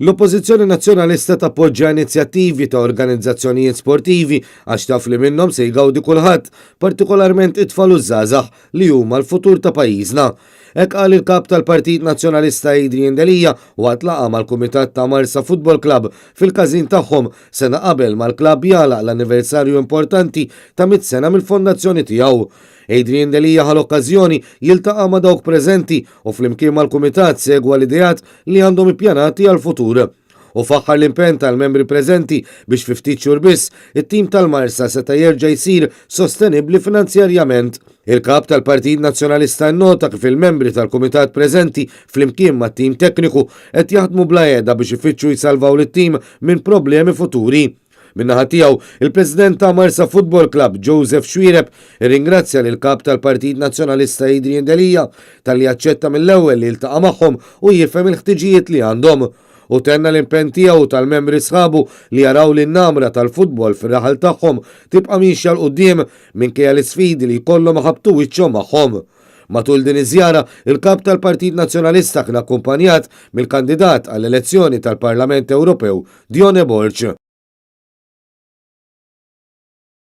L-Oppożizzjoni Nazzjonalista tappoġġja inizjattivi ta' organizzazzjonijiet sportivi għax taf li minnhom se jgawdi kulħadd, partikolarment it-tfal u żgħażagħ li huma l-futur ta' pajjiżna. Hekk qal il-kap tal-Partit Nazzjonalista Adrien Delija waqt laqgħa mal-Kumitat ta' Marsa Football Club fil-każin tagħhom sena qabel mal-klabb jalaq l-anniversarju importanti ta' 100 sena mill-fondazzjoni tiegħu. Adrien Delija ħal-okkażjoni jiltaqa' ma' dawk preżenti u flimkien mal-Kumitat segwa l-idejat li għandhom ippjanati għal-futur. U faħħar l-impenn tal-membri preżenti biex fi ftit xhur biss it-tim tal-Marsa seta' jerġa' jsir sostenibbli finanzjarjament. Il-kap tal-Partit Nazzjonalista nnota kif il-membri tal-Kumitat preżenti flimkien mat-tim tekniku qed jaħdmu bla għedha biex ifittxu jsalvaw lit-tim minn problemi futuri. Minnaħa tiegħu il-President ta' Marsa Football Club Joseph Xwireb irringrazzja lil kap tal-Partit Nazzjonalista Adrien Delija talli aċċetta mill-ewwel li jiltaqa' magħhom u jifhem il-ħtiġijiet li għandhom. U tenna l-impenn tiegħu tal-membri sħabu li jaraw li n-namra tal-futbol fir-raħal tagħhom tibqa' mixja l qudiem minkejja l-isfidi li jkollhom ħabtu wiċċhom magħhom. Matul din iż-żjara, il-kap tal-Partit Nazzjonalista kien akkumpanjat mill-kandidat għall-elezzjoni tal-Parlament Ewropew Dione Borg.